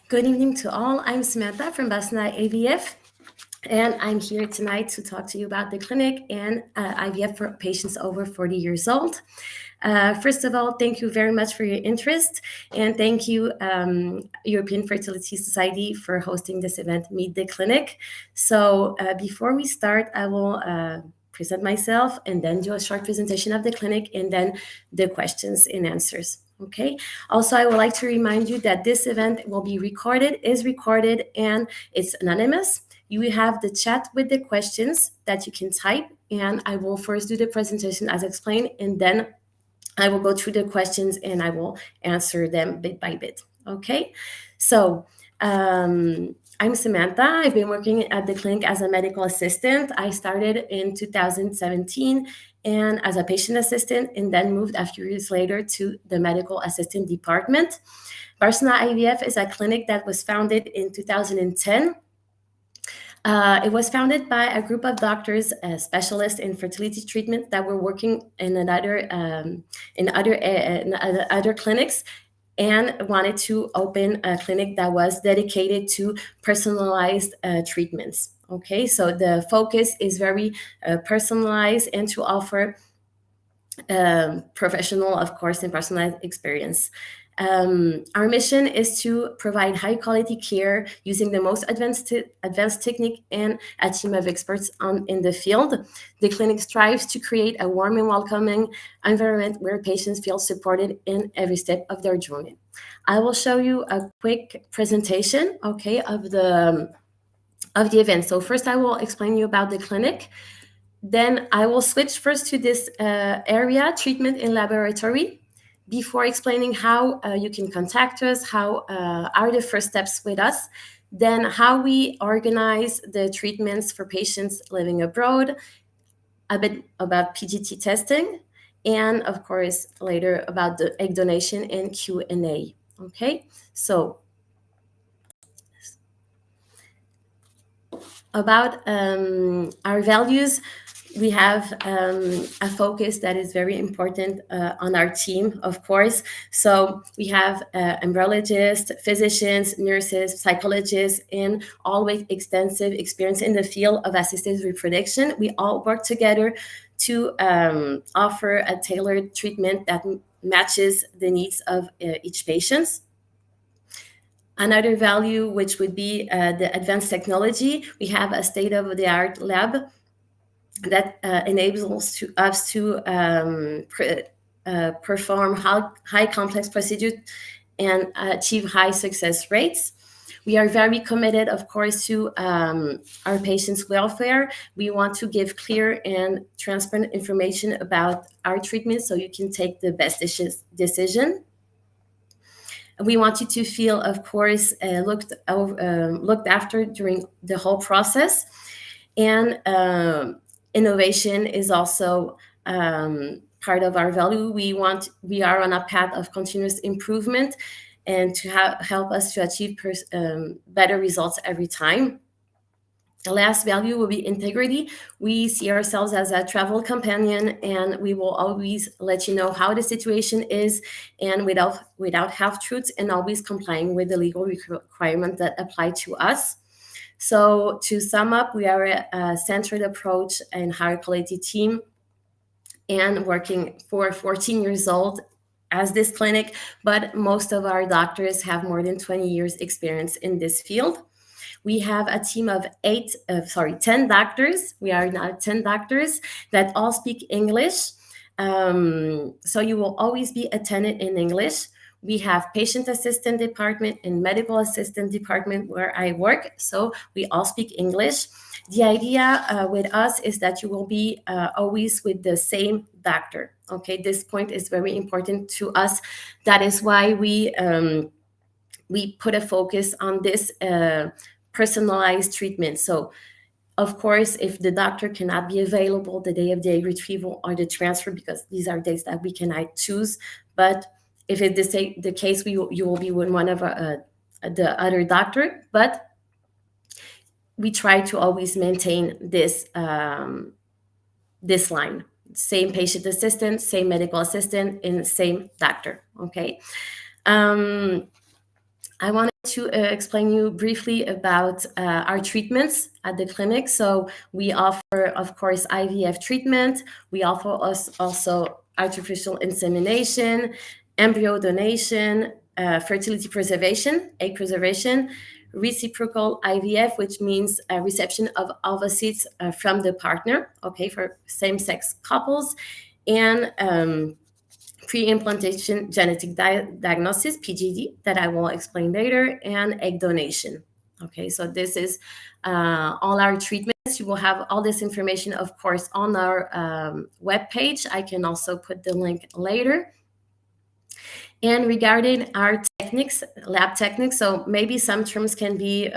Good evening to all. I'm Samantha from Barcelona IVF, and I'm here tonight to talk to you about the clinic and IVF for patients over 40 years old. First of all, thank you very much for your interest, and thank you, European Fertility Society, for hosting this event, Meet the Clinic. So before we start, I will present myself and then do a short presentation of the clinic and then the questions and answers. Okay. Also, I would like to remind you that this event will be recorded, and it's anonymous. You will have the chat with the questions that you can type, and I will first do the presentation as explained, and then I will go through the questions and I will answer them bit by bit. Okay. So, I'm Samantha. I've been working at the clinic as a medical assistant. I started in 2017 and as a patient assistant, and then moved a few years later to the medical assistant department. Barcelona IVF is a clinic that was founded in 2010. It was founded by a group of doctors, specialists in fertility treatment that were working in other clinics, and wanted to open a clinic that was dedicated to personalized treatments. Okay, so the focus is very personalized and to offer professional, of course, and personalized experience. Our mission is to provide high quality care using the most advanced technique and a team of experts in the field. The clinic strives to create a warm and welcoming environment where patients feel supported in every step of their journey. I will show you a quick presentation, okay, of the event. So first I will explain you about the clinic. Then I will switch first to this area, treatment in laboratory, before explaining how you can contact us, how are the first steps with us, then how we organize the treatments for patients living abroad, a bit about PGT testing, and of course later about the egg donation and Q&A. Okay, so about our values, we have a focus that is very important on our team, of course. So we have embryologists, physicians, nurses, psychologists, and all with extensive experience in the field of assisted reproduction. We all work together to offer a tailored treatment that matches the needs of each patient. Another value, which would be the advanced technology. We have a state-of-the-art lab that enables us to perform high complex procedures and achieve high success rates. We are very committed, of course, to our patients' welfare. We want to give clear and transparent information about our treatment so you can take the best decision. We want you to feel, of course, looked after during the whole process. And innovation is also part of our value. We are on a path of continuous improvement and to help us to achieve better results every time. The last value will be integrity. We see ourselves as a travel companion, and we will always let you know how the situation is, and without half-truths, and always complying with the legal requirements that apply to us. So to sum up, we are a centered approach and high quality team, and working for 14 years old as this clinic, but most of our doctors have more than 20 years experience in this field. We have a team of 10 doctors. We are now 10 doctors that all speak English. So you will always be attended in English. We have patient assistant department and medical assistant department where I work. So we all speak English. The idea with us is that you will be always with the same doctor. Okay, this point is very important to us. That is why we put a focus on this personalized treatment. So, of course, if the doctor cannot be available the day of the egg retrieval or the transfer, because these are days that we cannot choose, but if it's the case, you will be with one of the other doctor. But we try to always maintain this line: same patient assistant, same medical assistant, and same doctor. Okay. I want to explain you briefly about our treatments at the clinic. So we offer, of course, IVF treatment. We offer us also artificial insemination, embryo donation, fertility preservation, egg preservation, reciprocal IVF, which means reception of ovocytes from the partner, okay, for same-sex couples, and pre-implantation genetic diagnosis, PGD, that I will explain later, and egg donation. Okay, so this is all our treatments. You will have all this information, of course, on our webpage. I can also put the link later. And regarding our techniques, lab techniques, so maybe some terms can be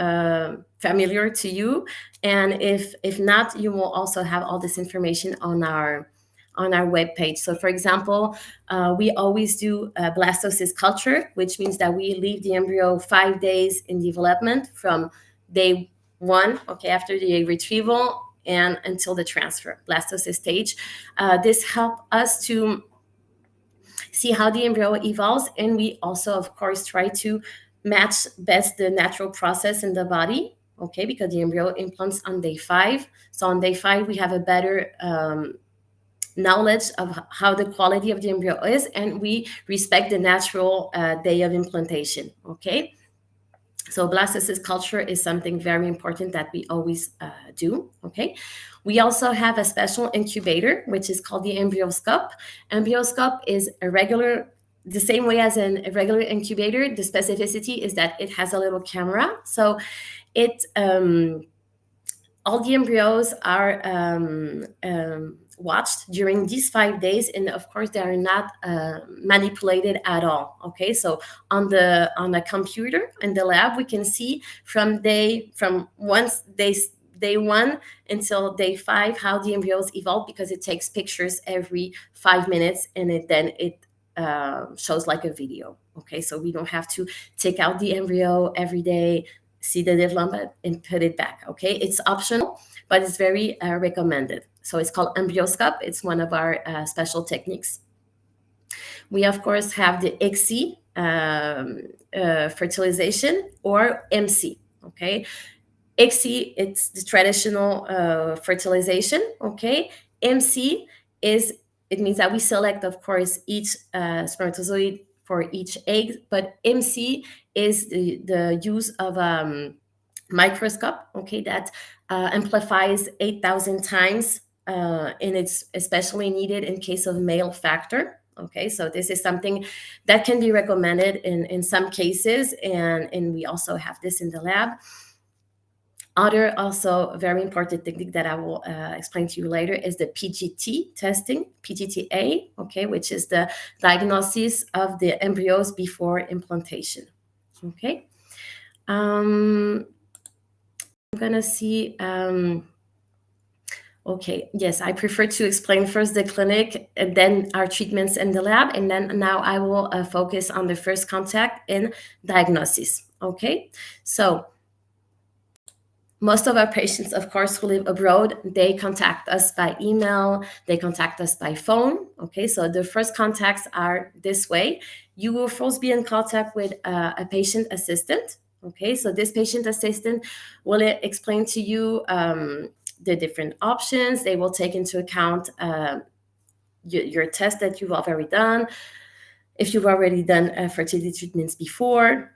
familiar to you, and if not, you will also have all this information on our webpage. So, for example, we always do blastocyst culture, which means that we leave the embryo 5 days in development from day 1, okay, after the egg retrieval and until the transfer, blastocyst stage. This helps us to see how the embryo evolves, and we also, of course, try to match best the natural process in the body, okay, because the embryo implants on day 5. So on day 5 we have a better knowledge of how the quality of the embryo is, and we respect the natural day of implantation, okay. So blastocyst culture is something very important that we always do, okay. We also have a special incubator, which is called the embryoscope. Embryoscope is the same way as a regular incubator. The specificity is that it has a little camera. So it, all the embryos are watched during these 5 days, and of course they are not manipulated at all, okay. So on the computer in the lab, we can see from day 1 until day 5 how the embryos evolve, because it takes pictures every 5 minutes, and it shows like a video, okay. So we don't have to take out the embryo every day, see the development, and put it back, okay. It's optional, but it's very recommended. So it's called embryoscope. It's one of our special techniques. We, of course, have the ICSI fertilization, or MC, okay. ICSI, it's the traditional fertilization, okay. MC it means that we select, of course, each spermatozoid for each egg, but MC is the use of microscope, okay, that amplifies 8,000 times, and it's especially needed in case of male factor, okay. So this is something that can be recommended in some cases, and we also have this in the lab. Other also very important technique that I will explain to you later is the PGT testing, PGTA, okay, which is the diagnosis of the embryos before implantation, okay. I'm gonna see, okay, yes, I prefer to explain first the clinic and then our treatments in the lab, and then now I will focus on the first contact in diagnosis, okay. So most of our patients, of course, who live abroad, they contact us by email, they contact us by phone, okay. So the first contacts are this way. You will first be in contact with a patient assistant, okay. So this patient assistant will explain to you the different options. They will take into account your test that you've already done, if you've already done fertility treatments before.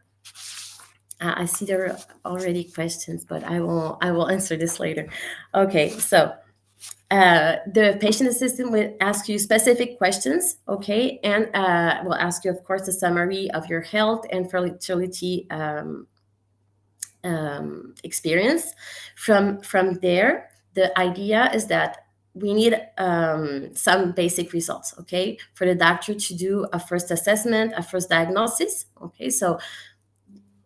I see there are already questions, but I will answer this later. Okay, so the patient assistant will ask you specific questions, okay, and will ask you, of course, a summary of your health and fertility experience. From there, the idea is that we need some basic results, okay, for the doctor to do a first assessment, a first diagnosis, okay. So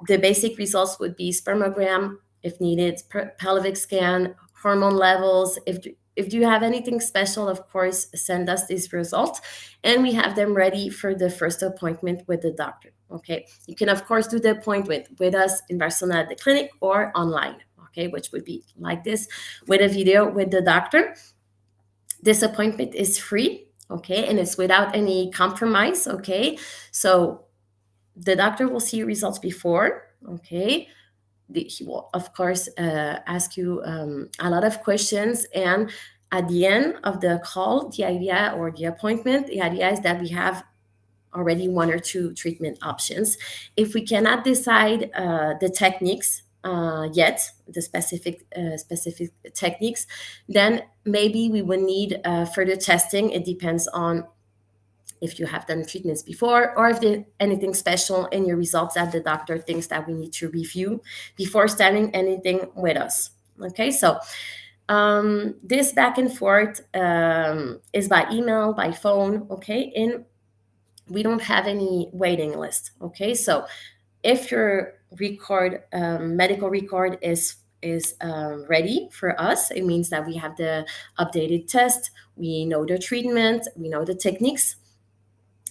the basic results would be spermogram, if needed, pelvic scan, hormone levels. If you have anything special, of course, send us these results, and we have them ready for the first appointment with the doctor, okay. You can, of course, do the appointment with us in Barcelona at the clinic or online, okay, which would be like this, with a video with the doctor. This appointment is free, okay, and it's without any compromise, okay. So the doctor will see your results before, Okay, he will of course ask you a lot of questions, and at the end of the call, the idea or the appointment, the idea is that we have already one or two treatment options. If we cannot decide the techniques yet, the specific techniques, then maybe we will need further testing. It depends on if you have done treatments before, or if there's anything special in your results that the doctor thinks that we need to review before starting anything with us. Okay, so this back and forth is by email, by phone. Okay, and we don't have any waiting list. Okay, so if your medical record is ready for us, it means that we have the updated test, we know the treatment, we know the techniques.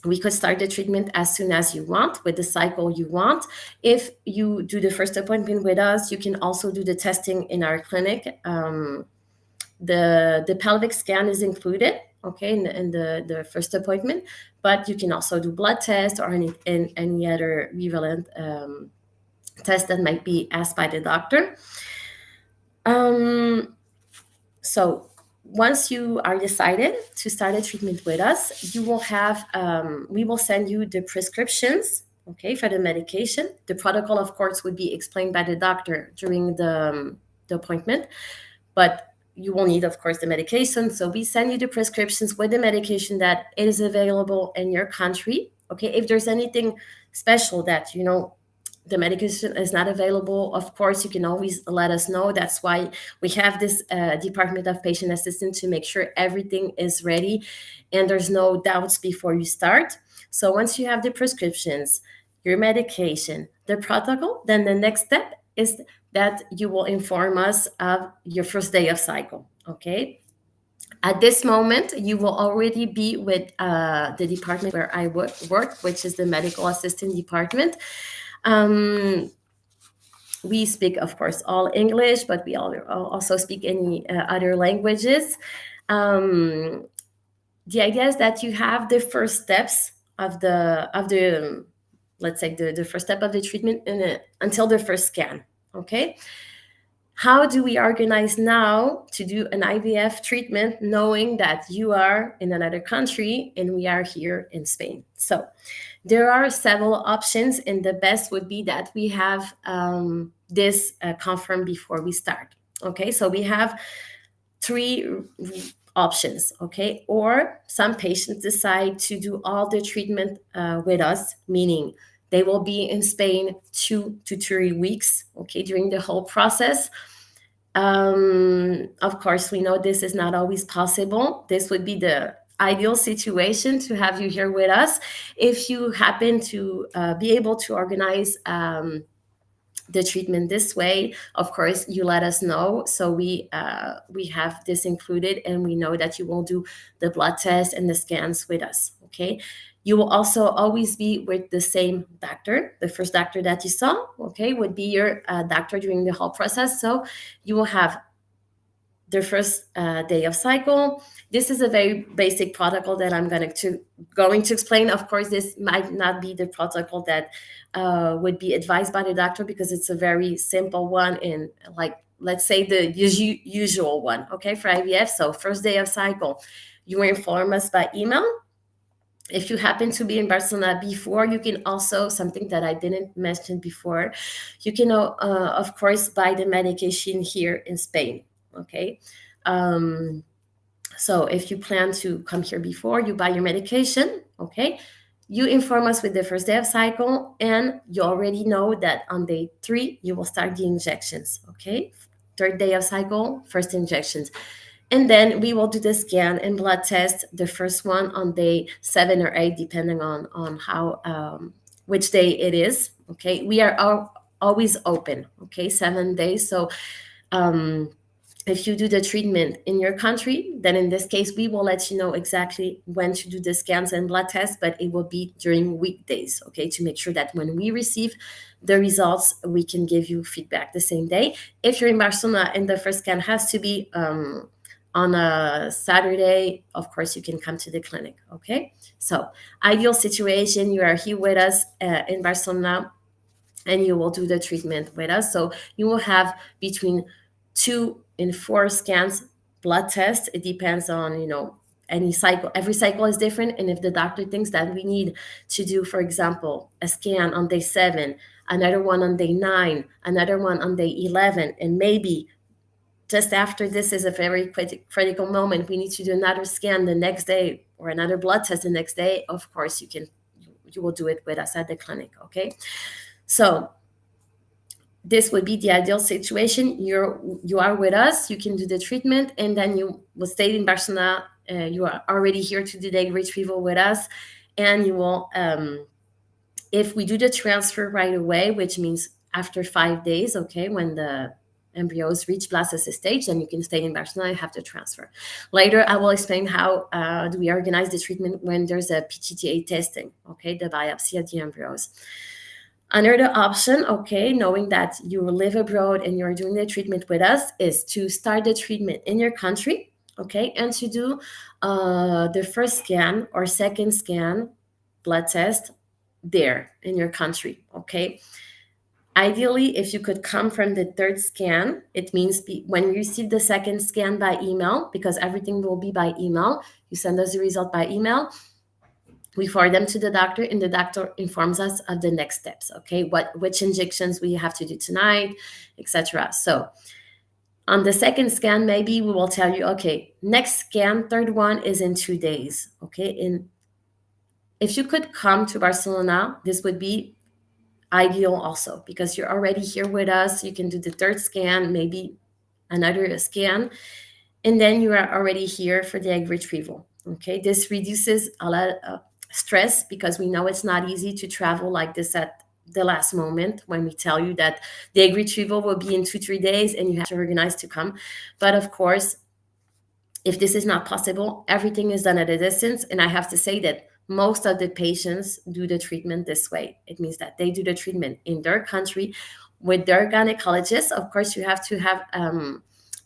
We could start the treatment as soon as you want with the cycle you want. If you do the first appointment with us, you can also do the testing in our clinic. The pelvic scan is included, okay, in the first appointment, but you can also do blood test or any other relevant test that might be asked by the doctor. So once you are decided to start a treatment with us, you will have we will send you the prescriptions, okay, for the medication. The protocol, of course, would be explained by the doctor during the appointment, but you will need, of course, the medication. So we send you the prescriptions with the medication that is available in your country. Okay, if there's anything special that the medication is not available, of course, you can always let us know. That's why we have this department of patient assistance to make sure everything is ready and there's no doubts before you start. So once you have the prescriptions, your medication, the protocol, then the next step is that you will inform us of your first day of cycle. Okay. At this moment, you will already be with the department where I work, which is the medical assistant department. We speak, of course, all English, but we also speak any other languages. The idea is that you have the first steps of the let's say the first step of the treatment until the first scan. Okay. How do we organize now to do an IVF treatment, knowing that you are in another country and we are here in Spain? So there are several options, and the best would be that we have this confirmed before we start. Okay, so we have three options. Okay, or some patients decide to do all the treatment with us, meaning they will be in Spain 2 to 3 weeks, okay, during the whole process. Of course, we know this is not always possible. This would be the ideal situation to have you here with us. If you happen to be able to organize the treatment this way, of course, you let us know. So we have this included, and we know that you will do the blood test and the scans with us. Okay. You will also always be with the same doctor. The first doctor that you saw, okay, would be your doctor during the whole process. So you will have the first day of cycle. This is a very basic protocol that I'm going to explain. Of course, this might not be the protocol that would be advised by the doctor, because it's a very simple one, and like, let's say the usual one, okay, for IVF. So first day of cycle, you inform us by email. If you happen to be in Barcelona before, you can also, something that I didn't mention before, you can, of course, buy the medication here in Spain. Okay. So if you plan to come here before, you buy your medication. Okay. You inform us with the first day of cycle, and you already know that on day 3, you will start the injections. Okay. Third day of cycle, first injections. And then we will do the scan and blood test, the first one on day 7 or 8, depending on how, which day it is. Okay. We are always open. Okay. 7 days. So, if you do the treatment in your country, then in this case, we will let you know exactly when to do the scans and blood tests, but it will be during weekdays, okay, to make sure that when we receive the results, we can give you feedback the same day. If you're in Barcelona and the first scan has to be on a Saturday, of course, you can come to the clinic, okay? So ideal situation, you are here with us in Barcelona. and you will do the treatment with us. So you will have between 2 and 4 scans, blood tests. It depends on, any cycle. Every cycle is different. And if the doctor thinks that we need to do, for example, a scan on day 7, another one on day 9, another one on day 11, and maybe just after this is a very critical moment, we need to do another scan the next day or another blood test the next day, of course you will do it with us at the clinic. Okay, so this would be the ideal situation. You are with us, you can do the treatment, and then you will stay in Barcelona. You are already here to do the egg retrieval with us, and you will, if we do the transfer right away, which means after 5 days, okay, when the embryos reach blastocyst stage, then you can stay in Barcelona and have the transfer. Later, I will explain how do we organize the treatment when there's a PGTA testing, okay, the biopsy of the embryos. Another option, okay, knowing that you live abroad and you're doing the treatment with us, is to start the treatment in your country, okay, and to do the first scan or second scan blood test there in your country, okay? Ideally, if you could come from the third scan, it means when you receive the second scan by email, because everything will be by email, you send us the result by email, we forward them to the doctor, and the doctor informs us of the next steps, okay? Which injections we have to do tonight, etc. So on the second scan, maybe we will tell you, okay, next scan, third one is in 2 days, okay? And if you could come to Barcelona, this would be ideal also, because you're already here with us. You can do the third scan, maybe another scan, and then you are already here for the egg retrieval, okay? This reduces a lot of stress, because we know it's not easy to travel like this at the last moment when we tell you that the egg retrieval will be in 2-3 days and you have to organize to come. But of course, if this is not possible, everything is done at a distance. And I have to say that most of the patients do the treatment this way. It means that they do the treatment in their country with their gynecologist. Of course, you have to have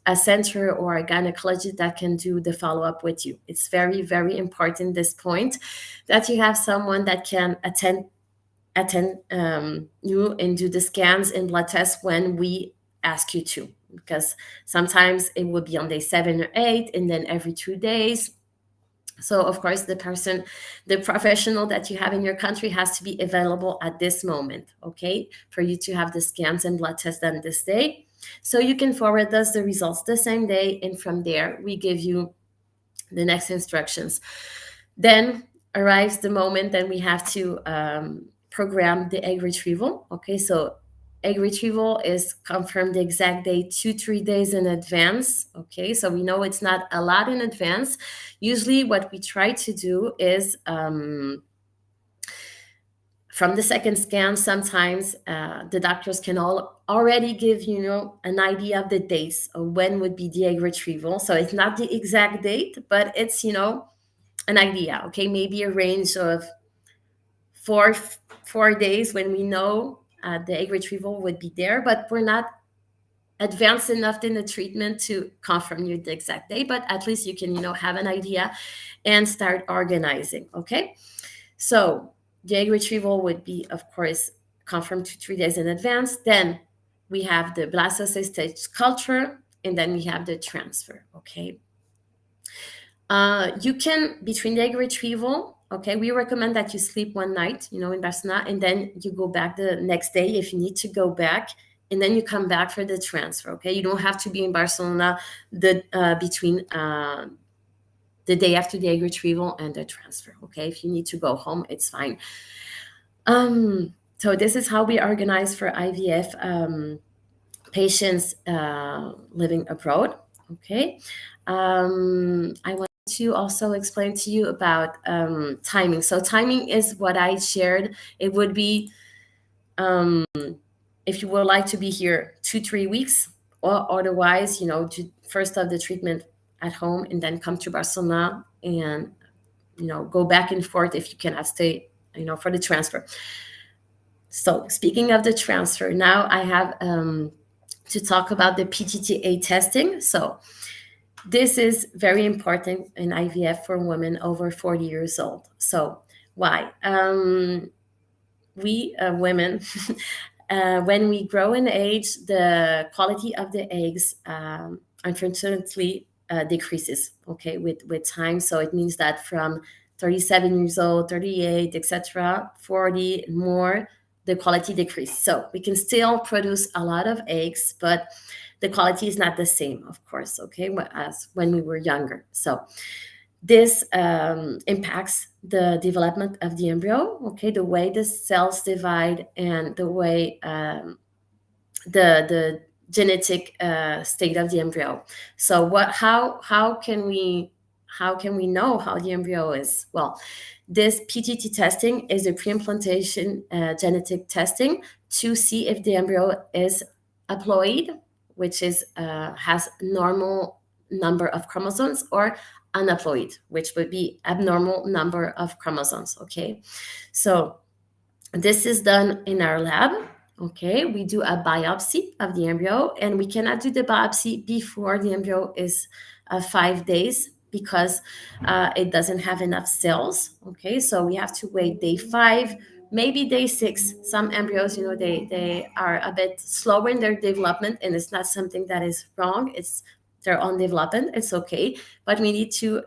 a center or a gynecologist that can do the follow-up with you. It's very, very important, this point, that you have someone that can attend you and do the scans and blood tests when we ask you to, because sometimes it will be on day 7 or 8 and then every 2 days. So of course, the professional that you have in your country has to be available at this moment, okay, for you to have the scans and blood tests done this day. So you can forward us the results the same day, and from there we give you the next instructions. Then arrives the moment that we have to program the egg retrieval. Okay, so egg retrieval is confirmed the exact day 2-3 days in advance. Okay, so we know it's not a lot in advance. Usually what we try to do is from the second scan, sometimes the doctors can already give an idea of the dates of when would be the egg retrieval. So it's not the exact date, but it's an idea. Okay, maybe a range of 4 days when we know the egg retrieval would be there, but we're not advanced enough in the treatment to confirm you the exact date. But at least you can have an idea and start organizing. Okay, so the egg retrieval would be, of course, confirmed 2-3 days in advance. Then we have the blastocyst stage culture, and then we have the transfer. Okay, you can, between the egg retrieval, okay, we recommend that you sleep one night, in Barcelona, and then you go back the next day if you need to go back, and then you come back for the transfer. Okay, you don't have to be in Barcelona between the day after the egg retrieval and the transfer. Okay, if you need to go home, it's fine. So this is how we organize for IVF patients living abroad. Okay, I want to also explain to you about timing. So timing is what I shared. It would be if you would like to be here 2-3 weeks, or otherwise, first of the treatment at home and then come to Barcelona and go back and forth if you cannot stay for the transfer. So speaking of the transfer, now I have to talk about the PGTA testing. So this is very important in IVF for women over 40 years old. So why? We women When we grow in age, the quality of the eggs, unfortunately, decreases, okay, with time. So it means that from 37 years old, 38, etc., 40 and more, the quality decreases. So we can still produce a lot of eggs, but the quality is not the same, of course, okay, as when we were younger. So this impacts the development of the embryo, okay, the way the cells divide and the way the genetic state of the embryo. So how can we know how the embryo is? Well, this PGT testing is a pre-implantation genetic testing to see if the embryo is haploid, which is has normal number of chromosomes, or aneuploid, which would be abnormal number of chromosomes. Okay, so this is done in our lab. Okay, we do a biopsy of the embryo, and we cannot do the biopsy before the embryo is 5 days because it doesn't have enough cells. Okay, so we have to wait day 5, maybe day 6. Some embryos, they are a bit slower in their development, and it's not something that is wrong. It's their own development. It's okay, but we need to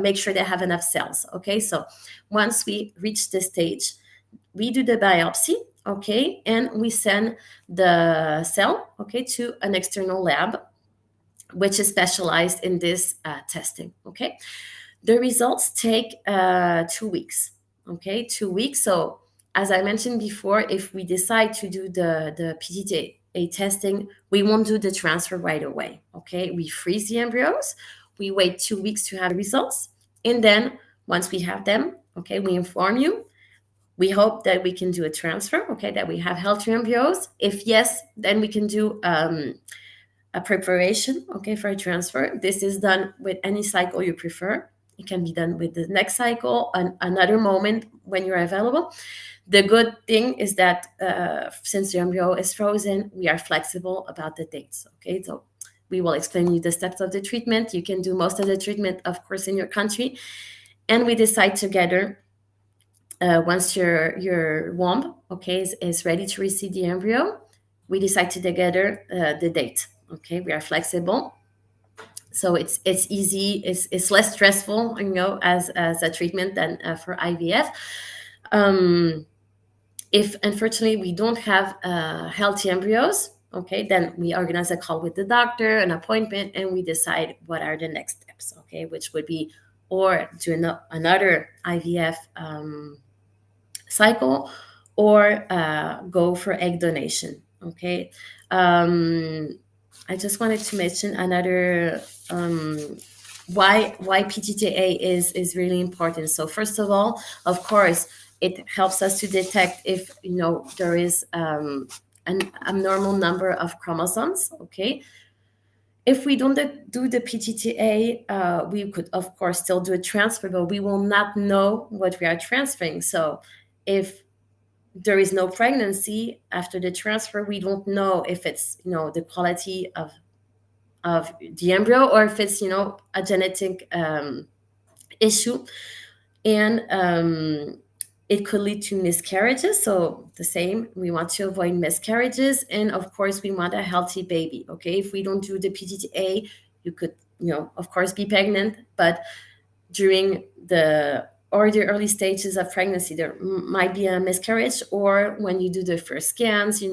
make sure they have enough cells. Okay, so once we reach this stage, we do the biopsy, okay, and we send the cell, okay, to an external lab, which is specialized in this testing, okay. The results take 2 weeks, okay, 2 weeks. So as I mentioned before, if we decide to do the PGTA testing, we won't do the transfer right away, okay. We freeze the embryos, we wait 2 weeks to have the results, and then once we have them, okay, we inform you. We hope that we can do a transfer, okay, that we have healthy embryos. If yes, then we can do a preparation, okay, for a transfer. This is done with any cycle you prefer. It can be done with the next cycle, another moment when you're available. The good thing is that since the embryo is frozen, we are flexible about the dates, okay? So we will explain you the steps of the treatment. You can do most of the treatment, of course, in your country. And we decide together, once your womb, okay, is ready to receive the embryo, we decide together the date. Okay, we are flexible, so it's easy. It's less stressful, as a treatment than for IVF. If unfortunately we don't have healthy embryos, okay, then we organize a call with the doctor, an appointment, and we decide what are the next steps. Okay, which would be or do another IVF cycle, or go for egg donation. Okay, I just wanted to mention another why PGTA is really important. So first of all, of course, it helps us to detect if there is an abnormal number of chromosomes. Okay, if we don't do the PGTA, we could of course still do a transfer, but we will not know what we are transferring. So if there is no pregnancy after the transfer, we don't know if it's the quality of the embryo, or if it's a genetic issue, and it could lead to miscarriages. So the same, we want to avoid miscarriages, and of course we want a healthy baby. Okay, if we don't do the PGTA, you could of course be pregnant, but during the early stages of pregnancy, there might be a miscarriage, or when you do the first scans,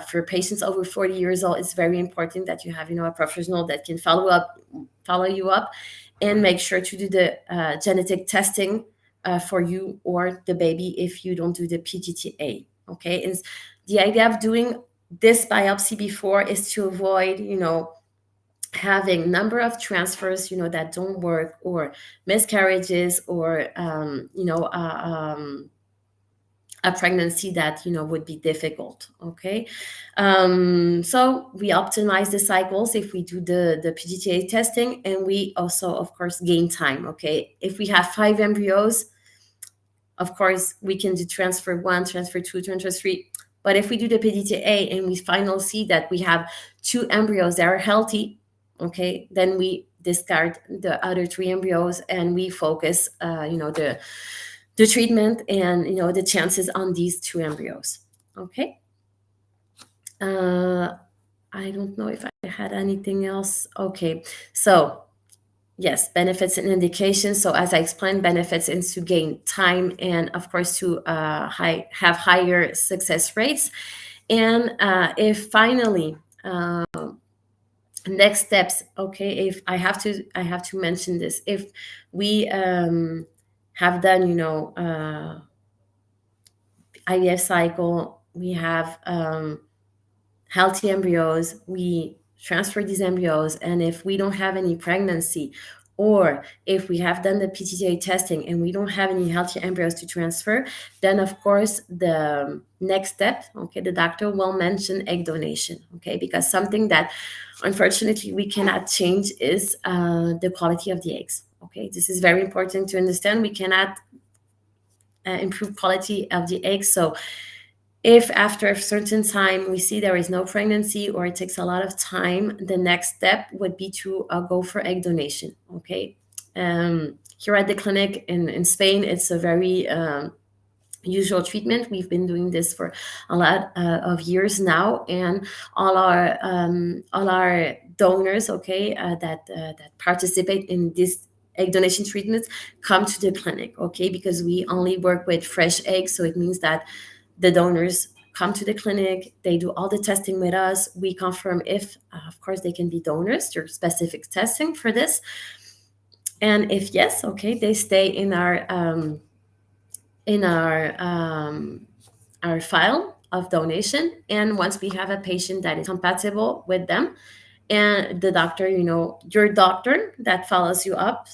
for patients over 40 years old, it's very important that you have, a professional that can follow you up and make sure to do the genetic testing for you or the baby if you don't do the PGTA. Okay, and the idea of doing this biopsy before is to avoid, having number of transfers, that don't work, or miscarriages, or a pregnancy that would be difficult. Okay, so we optimize the cycles if we do the PGTA testing, and we also of course gain time. Okay, if we have 5 embryos, of course we can do transfer 1, transfer 2, transfer 3. But if we do the PGTA and we finally see that we have 2 embryos that are healthy, okay, then we discard the other 3 embryos, and we focus the treatment and the chances on these 2 embryos. Okay. Uh, I don't know if I had anything else. Okay. So, yes, benefits and indications. So, as I explained, benefits is to gain time and, of course, to have higher success rates. And if finally, next steps. Okay, if I have to mention this. If we have done, IVF cycle, we have healthy embryos, we transfer these embryos, and if we don't have any pregnancy, or if we have done the PTTA testing and we don't have any healthy embryos to transfer, then of course the next step, okay, the doctor will mention egg donation, okay, because something that unfortunately we cannot change is the quality of the eggs. Okay, this is very important to understand. We cannot improve quality of the eggs. So if after a certain time we see there is no pregnancy or it takes a lot of time, the next step would be to go for egg donation. Okay. Here at the clinic in Spain, it's a very usual treatment. We've been doing this for a lot of years now, and all our donors, okay, that participate in this egg donation treatments come to the clinic, okay, because we only work with fresh eggs. So it means that the donors come to the clinic, they do all the testing with us, we confirm if of course they can be donors. There's specific testing for this, and if yes, okay, they stay in our file of donation. And once we have a patient that is compatible with them, and the doctor, your doctor that follows you up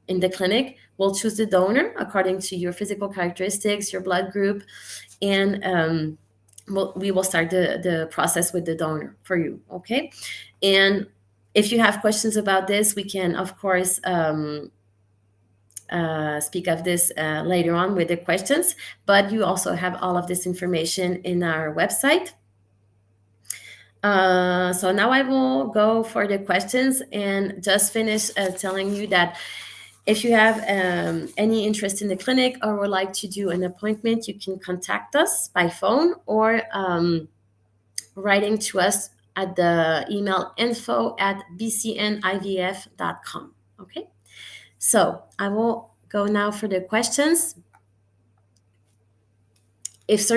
in the clinic will choose the donor according to your physical characteristics, your blood group, and we will start the process with the donor for you. Okay. And if you have questions about this, we can of course speak of this later on with the questions, but you also have all of this information in our website. So now I will go for the questions and just finish telling you that if you have any interest in the clinic or would like to do an appointment, you can contact us by phone or writing to us at the email info@bcnivf.com. Okay, so I will go now for the questions. If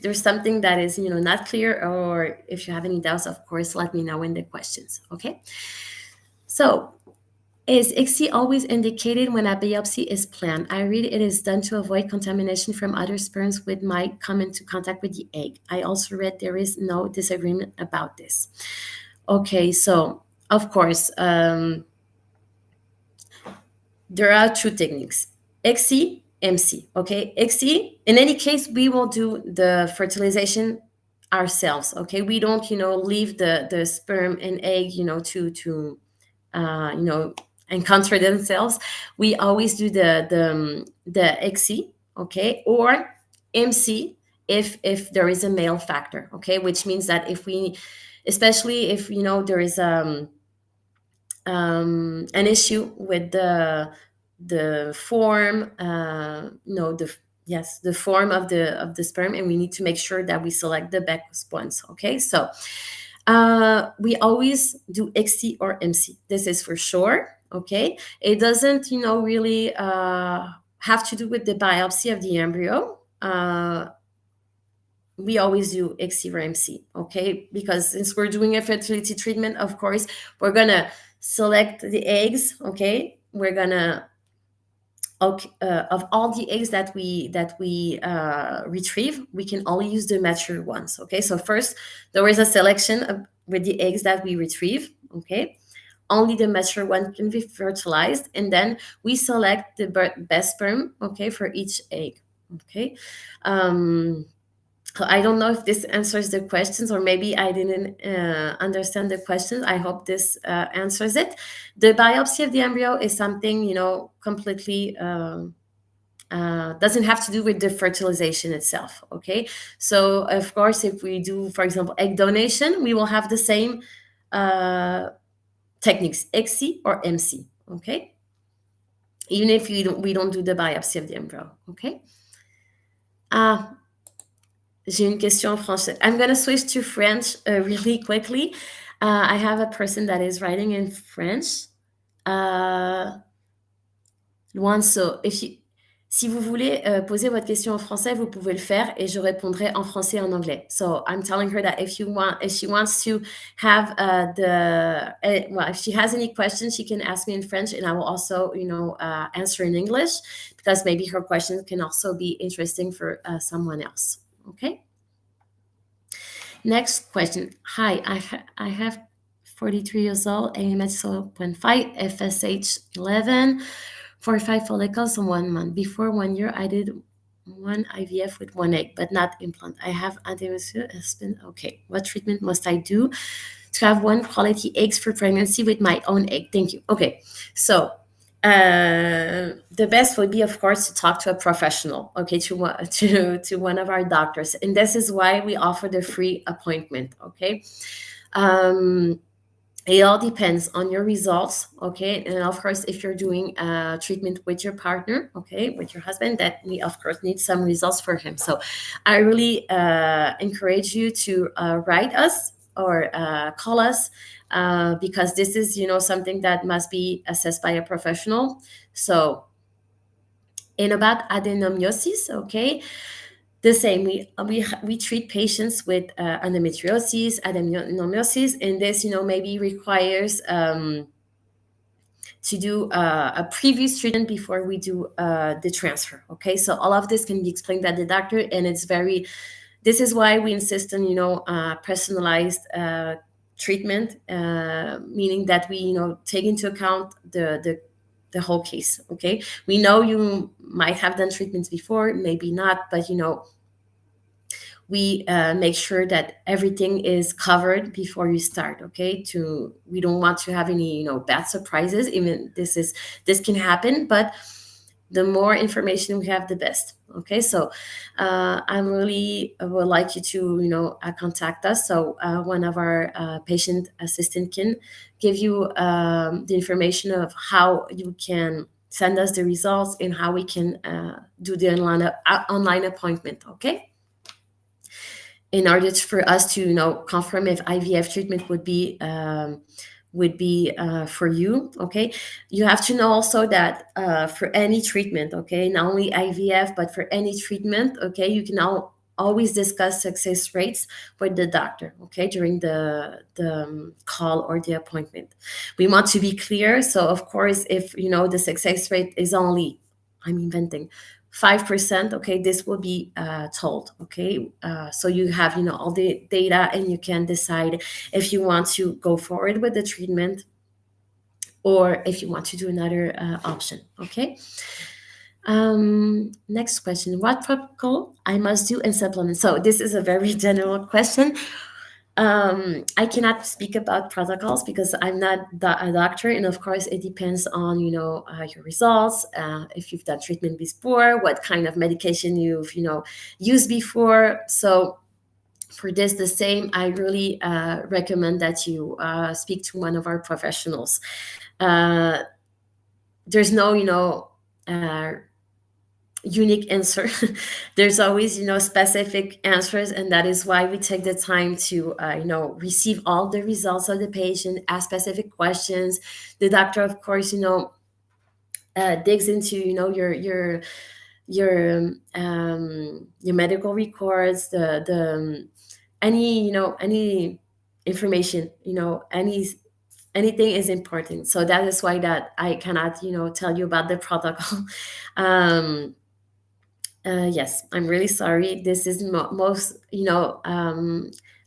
there's something that is not clear, or if you have any doubts, of course let me know in the questions. Okay, so is ICSI always indicated when a biopsy is planned? I read it is done to avoid contamination from other sperms which might come into contact with the egg. I also read there is no disagreement about this. Okay, so of course there are two techniques: ICSI, MC. Okay, ICSI, in any case, we will do the fertilization ourselves. Okay, we don't leave the sperm and egg to encounter themselves. We always do the ICSI, okay, or MC if there is a male factor, okay, which means that especially if there is an issue with the form, no, the form of the sperm, and we need to make sure that we select the best ones. Okay, so we always do ICSI or MC. This is for sure. Okay, it doesn't really have to do with the biopsy of the embryo. We always do ICSI or MC, okay? Because since we're doing a fertility treatment, of course, we're gonna select the eggs, okay? We're gonna of all the eggs that we retrieve, we can only use the mature ones, okay? So first, there is a selection with the eggs that we retrieve, okay? Only the mature one can be fertilized, and then we select the best sperm, okay, for each egg, okay? I don't know if this answers the questions, or maybe I didn't understand the questions. I hope this answers it. The biopsy of the embryo is something, completely doesn't have to do with the fertilization itself. Okay. So, of course, if we do, for example, egg donation, we will have the same techniques, ICSI or MC. Okay. Even if we don't do the biopsy of the embryo. Okay. J'ai une question en français. I'm going to switch to French really quickly. I have a person that is writing in French. Loin so, si vous voulez poser votre question en français, vous pouvez le faire et je répondrai en français et en anglais. So I'm telling her that if she wants to have if she has any questions, she can ask me in French, and I will also, answer in English, because maybe her questions can also be interesting for someone else. Okay. Next question. Hi, I have 43 years old, AMH 0.5, FSH 11, 45 follicles in 1 month. Before 1 year, I did one IVF with one egg, but not implant. I have anti-monsieur husband. Okay, what treatment must I do to have one quality eggs for pregnancy with my own egg? Thank you. Okay, so the best would be, of course, to talk to a professional, okay, to one of our doctors, and this is why we offer the free appointment. Okay, it all depends on your results. Okay, and of course, if you're doing treatment with your partner, okay, with your husband, that we of course need some results for him. So I really encourage you to write us or call us, because this is, something that must be assessed by a professional. So, and about adenomyosis, okay, the same. We treat patients with endometriosis, adenomyosis, and this, maybe requires to do a previous treatment before we do the transfer. Okay, so all of this can be explained by the doctor, and this is why we insist on, personalized treatment, meaning that we, take into account the whole case. Okay, we know you might have done treatments before, maybe not, but we make sure that everything is covered before you start. Okay, we don't want to have any bad surprises. Even this can happen, but the more information we have, the best. Okay, so I really would like you to contact us, so one of our patient assistant can give you the information of how you can send us the results and how we can do the online appointment. Okay, in order for us to confirm if IVF treatment would be for you. Okay, you have to know also that for any treatment, okay, not only IVF, but for any treatment, okay, you can always discuss success rates with the doctor, okay, during the call or the appointment. We want to be clear. So of course, if the success rate is only, I'm inventing, 5%, okay, this will be told. Okay, so you have all the data, and you can decide if you want to go forward with the treatment or if you want to do another option. Okay. Next question: what protocol I must do in supplement? So this is a very general question. I cannot speak about protocols because I'm not a doctor, and of course it depends on your results, if you've done treatment before, what kind of medication you've used before. So for this, the same, I really recommend that you speak to one of our professionals. There's no unique answer. There's always specific answers, and that is why we take the time to receive all the results of the patient, ask specific questions. The doctor, of course, digs into your medical records, the any information, anything is important. So that is why that I cannot tell you about the protocol. Yes, I'm really sorry. This is most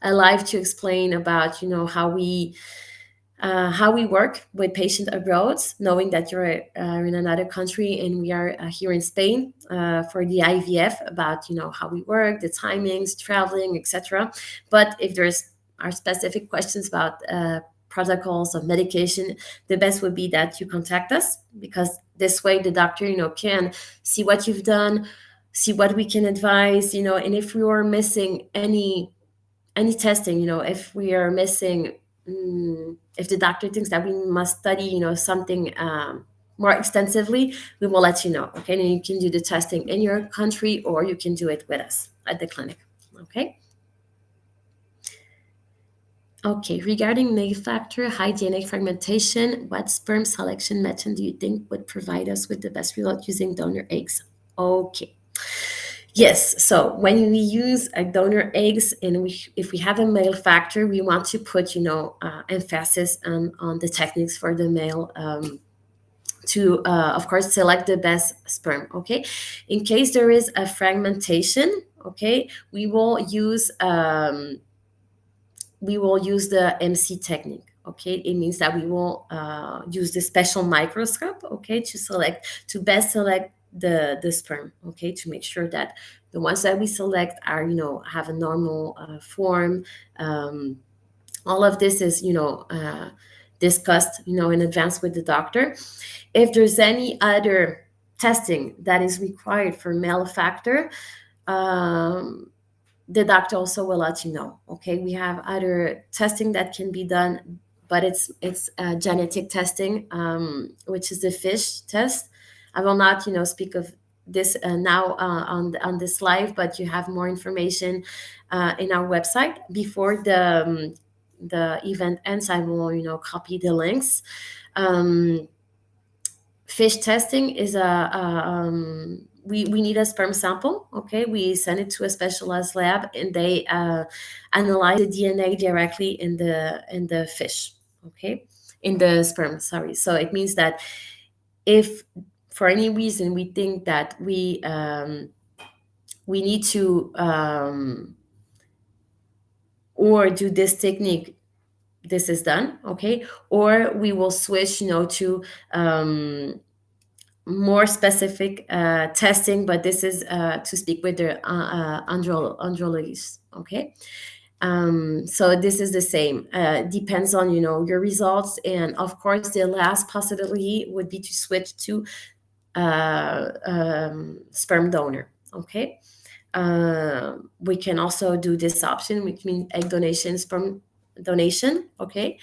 alive to explain about how we work with patient abroad, knowing that you're in another country and we are here in Spain for the IVF, about how we work, the timings, traveling, etc. But if are specific questions about protocols of medication, the best would be that you contact us, because this way the doctor can see what you've done, see what we can advise, and if we are missing any testing, if we are missing, if the doctor thinks that we must study, something more extensively, we will let you know. Okay, and you can do the testing in your country, or you can do it with us at the clinic. Okay. Okay, regarding male factor, hygienic fragmentation, what sperm selection method do you think would provide us with the best result using donor eggs? Okay. Yes, so when we use a donor eggs and if we have a male factor, we want to put, emphasis on the techniques for the male to, of course, select the best sperm, okay? In case there is a fragmentation, okay, we will use the MC technique. Okay, it means that we will use the special microscope. Okay, to best select the sperm. Okay, to make sure that the ones that we select are have a normal form. Um, all of this is discussed in advance with the doctor. If there's any other testing that is required for male factor, um, the doctor also will let you know. Okay, we have other testing that can be done, but it's genetic testing, which is the fish test. I will not speak of this now on this live, but you have more information in our website before the event ends. I will copy the links. um, Fish testing is we need a sperm sample. Okay, we send it to a specialized lab and they analyze the DNA directly in the fish. Okay, in the sperm, sorry. So it means that if for any reason we think that we need to or do this technique, this is done. Okay, or we will switch to more specific testing, but this is to speak with the andrologist. Okay, so this is the same. Depends on your results, and of course, the last possibility would be to switch to sperm donor. Okay, we can also do this option, which means egg donation, sperm donation. Okay,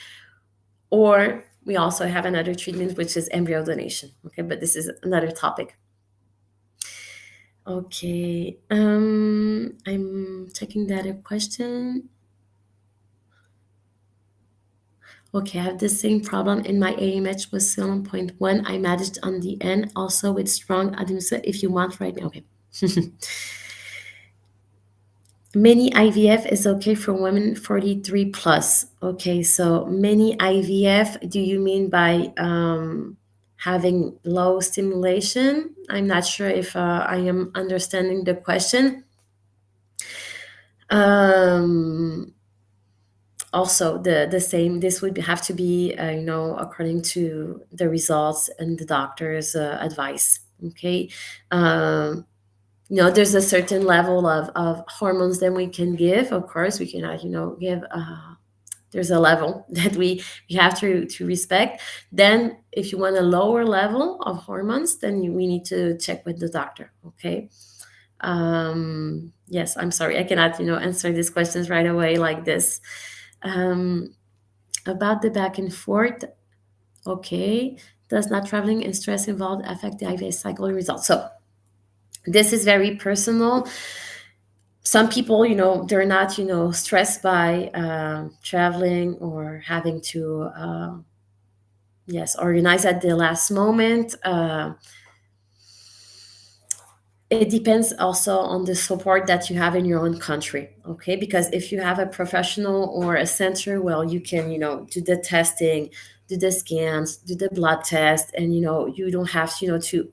or we also have another treatment, which is embryo donation. Okay, but this is another topic. Okay, I'm checking the other question. Okay, I have the same problem in my AMH was 7.1. I managed on the end also with strong admission if you want right now. Okay. Mini IVF is okay for women 43 plus. Okay, so mini IVF, do you mean by having low stimulation? I'm not sure if I am understanding the question. Also, the same, this would have to be, according to the results and the doctor's advice. Okay. There's a certain level of hormones that we can give. Of course, we cannot, give. There's a level that we have to respect. Then, if you want a lower level of hormones, then we need to check with the doctor. Okay. Yes, I'm sorry, I cannot, answer these questions right away like this. About the back and forth. Okay. Does not traveling and stress involved affect the IVF cycle results? So this is very personal. Some people, they're not, stressed by traveling or having to, yes, organize at the last moment. It depends also on the support that you have in your own country. Okay, because if you have a professional or a center, well, you can, do the testing, do the scans, do the blood test, and you don't have to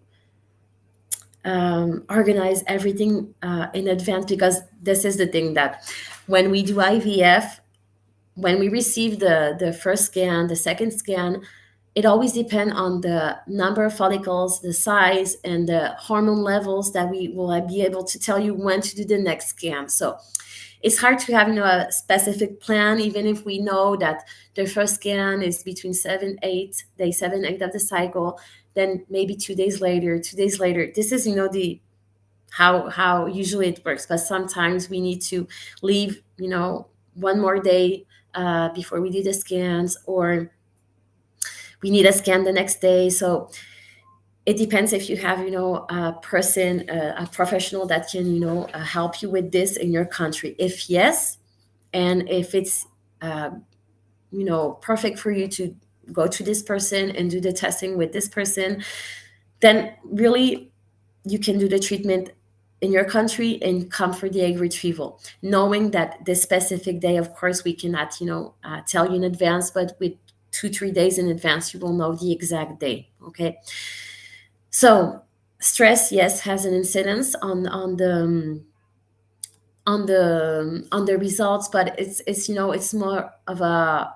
organize everything in advance, because this is the thing that when we do IVF, when we receive the first scan, the second scan, it always depends on the number of follicles, the size, and the hormone levels that we will be able to tell you when to do the next scan. So it's hard to have a specific plan, even if we know that the first scan is between 7, 8 of the cycle. Then maybe 2 days later. This is the how usually it works. But sometimes we need to leave one more day before we do the scans, or we need a scan the next day. So It depends if you have, a person, a professional that can, help you with this in your country. If yes, and if it's, uh, perfect for you to go to this person and do the testing with this person, then really you can do the treatment in your country and come for the egg retrieval, knowing that the specific day, of course, we cannot, tell you in advance, but with 2 3 days in advance, you will know the exact day. Okay. So stress, yes, has an incidence on the results, but it's more of a,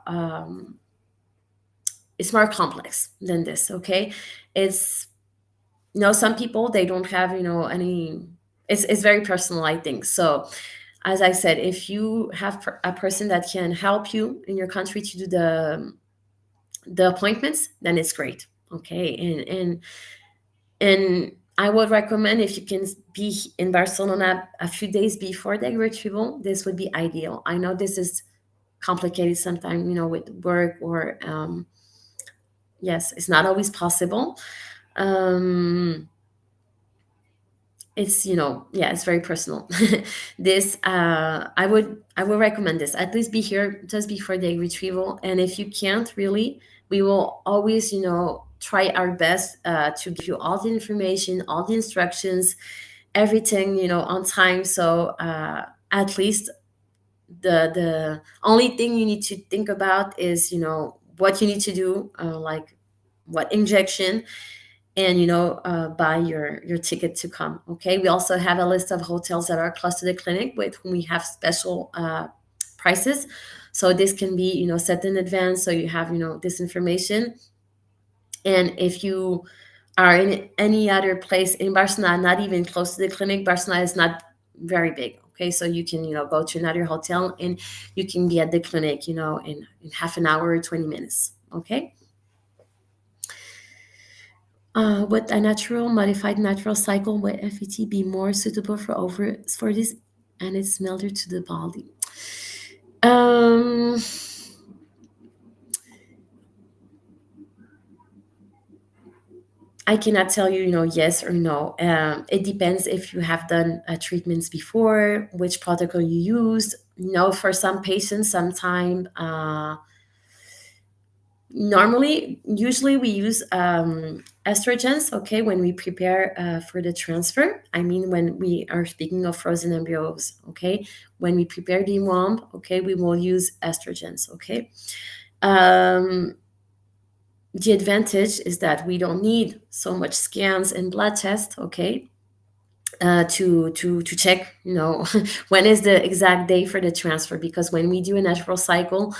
it's more complex than this. Okay. It's, some people, they don't have, any, it's very personal, I think. So as I said, if you have a person that can help you in your country to do the appointments, then it's great. Okay. And I would recommend, if you can be in Barcelona a few days before the retrieval, this would be ideal. I know this is complicated sometimes, with work, or yes, it's not always possible. um it's, yeah, it's very personal. This, I would recommend this, at least be here just before the retrieval. And if you can't, really, we will always, try our best, to give you all the information, all the instructions, everything, on time. So, at least the only thing you need to think about is, what you need to do, like what injection, and, buy your ticket to come. Okay. We also have a list of hotels that are close to the clinic with whom we have special, prices. So this can be, set in advance, so you have, this information. And if you are in any other place in Barcelona, not even close to the clinic, Barcelona is not very big. Okay. So you can, go to another hotel, and you can be at the clinic, in half an hour or 20 minutes. Okay. Would a modified natural cycle with FET be more suitable for this, and it's milder to the body? Um, I cannot tell you, yes or no. It depends if you have done, treatments before, which protocol you used. For some patients, sometime, usually we use, estrogens, okay, when we prepare, for the transfer. I mean, when we are speaking of frozen embryos, okay, when we prepare the womb, okay, we will use estrogens. Okay. um, the advantage is that we don't need so much scans and blood tests. Okay. To check, when is the exact day for the transfer, because when we do a natural cycle,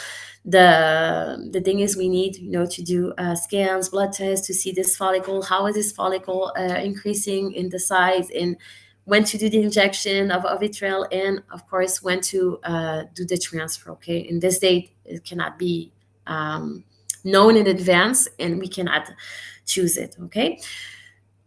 the thing is, we need, to do, scans, blood tests, to see this follicle, how is this follicle, increasing in the size, and when to do the injection of vitriol, and of course when to, do the transfer. Okay. In this date, it cannot be, known in advance, and we cannot choose it. Okay.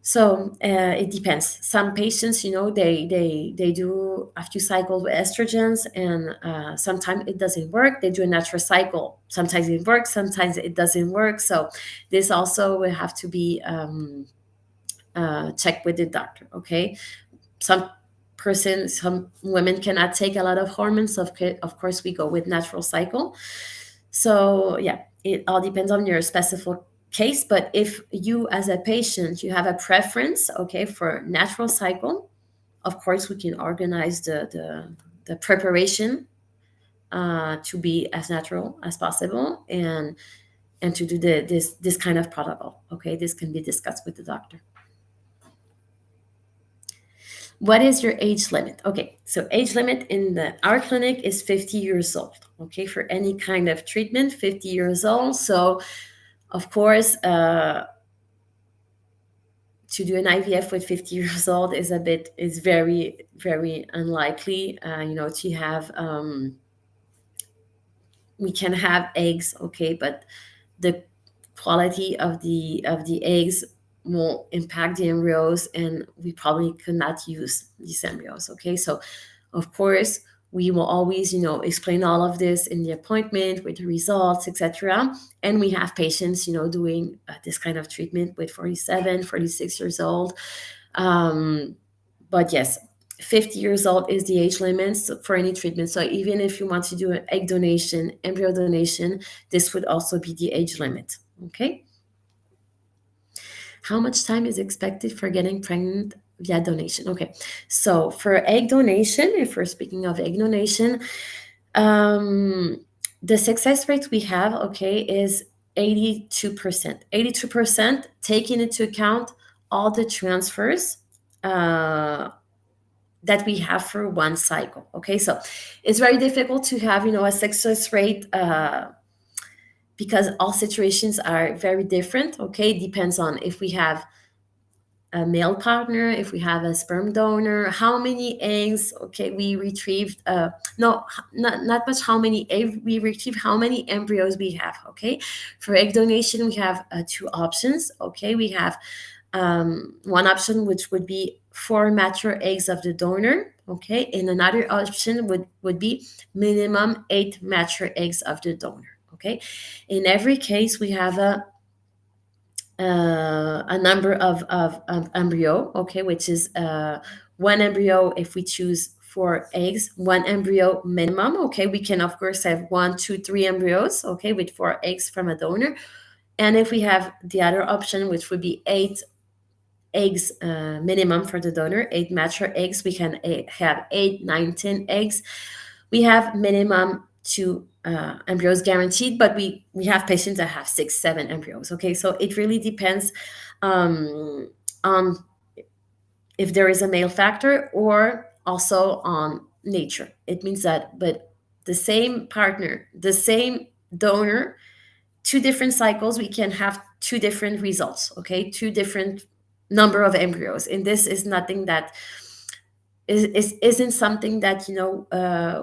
So, it depends. Some patients, they do a few cycles with estrogens, and, sometimes it doesn't work. They do a natural cycle. Sometimes it works, sometimes it doesn't work. So this also will have to be, checked with the doctor. Okay. Some women cannot take a lot of hormones. Of course, we go with natural cycle. So yeah, it all depends on your specific case. But if you, as a patient, you have a preference, okay, for natural cycle, of course we can organize the preparation, to be as natural as possible, and to do this kind of protocol. Okay, this can be discussed with the doctor. What is your age limit? Okay, so age limit in our clinic is 50 years old. Okay, for any kind of treatment, 50 years old. So of course, to do an IVF with 50 years old is very, very unlikely. To have, we can have eggs, okay, but the quality of the eggs will impact the embryos, and we probably could not use these embryos. Okay, so of course We will always, explain all of this in the appointment with the results, etc. And we have patients, doing this kind of treatment with 47, 46 years old. Um, but yes, 50 years old is the age limit for any treatment. So even if you want to do an egg donation, embryo donation, this would also be the age limit. Okay. How much time is expected for getting pregnant via donation? Okay. So for egg donation, if we're speaking of egg donation, um, the success rate we have, okay, is 82%. 82% taking into account all the transfers that we have for one cycle. Okay, so it's very difficult to have, a success rate because all situations are very different. Okay, it depends on if we have a male partner, if we have a sperm donor, how many eggs, okay, we retrieved. No, not much how many eggs we retrieve, how many embryos we have. Okay, for egg donation, we have two options. Okay, we have one option which would be 4 mature eggs of the donor. Okay, and another option would be minimum 8 mature eggs of the donor. Okay, in every case, we have a number of embryo, okay, which is one embryo if we choose 4 eggs, one embryo minimum. Okay, we can of course have 1, 2, 3 embryos, okay, with 4 eggs from a donor. And if we have the other option, which would be 8 eggs minimum for the donor, 8 mature eggs, we can have 8, 9, 10 eggs. We have minimum 2 embryos guaranteed, but we have patients that have 6, 7 embryos. Okay, so it really depends on if there is a male factor or also on nature. It means that, but the same partner, the same donor, 2 different cycles, we can have 2 different results. Okay, 2 different number of embryos, and this is nothing that isn't something that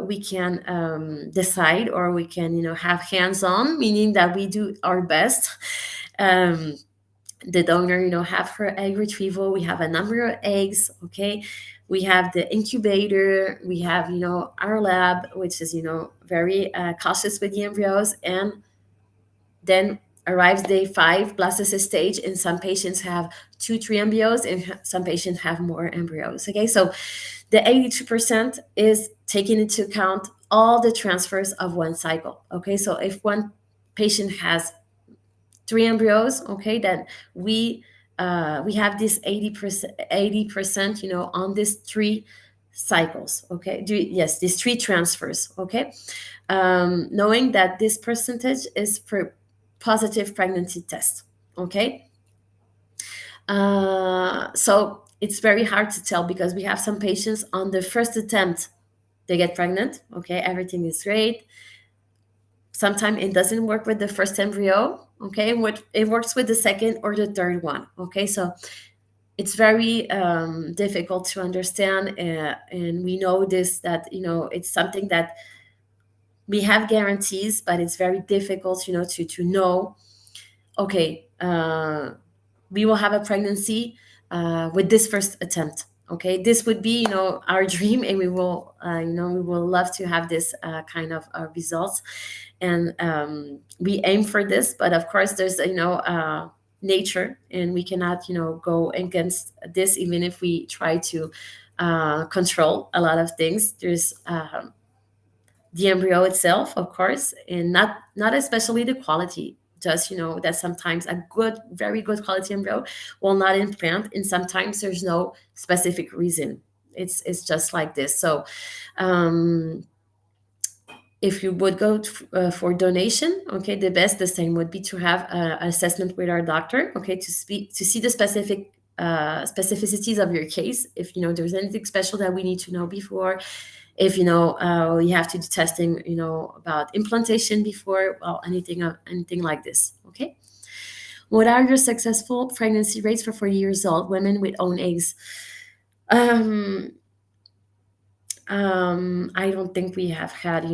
we can decide, or we can have hands on, meaning that we do our best. um, the donor have her egg retrieval, we have a number of eggs. Okay, we have the incubator, we have our lab, which is very cautious with the embryos. And then arrives day 5, blastocyst stage, and some patients have 2, 3 embryos, and some patients have more embryos. Okay, so the 82% is taking into account all the transfers of one cycle. Okay, so if one patient has 3 embryos, okay, then we have this 80%, on these 3 cycles. Okay, yes, these 3 transfers. Okay, knowing that this percentage is for positive pregnancy test. Okay, so it's very hard to tell, because we have some patients on the first attempt they get pregnant. Okay, everything is great. Sometimes it doesn't work with the first embryo. Okay, it works with the second or the third one. Okay, so it's very difficult to understand, and we know this, that it's something that we have guarantees, but it's very difficult to know, okay, we will have a pregnancy with this first attempt. Okay, this would be our dream, and we will we will love to have this kind of results. And we aim for this, but of course there's nature, and we cannot go against this, even if we try to control a lot of things. There's the embryo itself, of course, and not especially the quality. Just that sometimes a good, very good quality embryo will not implant, and sometimes there's no specific reason. It's just like this. So if you would go for donation, okay, the same would be to have an assessment with our doctor, okay, to see the specific specificities of your case. If there's anything special that we need to know before, if you have to do testing about implantation before, well, anything like this. Okay, what are your successful pregnancy rates for 40 years old women with own eggs? I don't think we have had,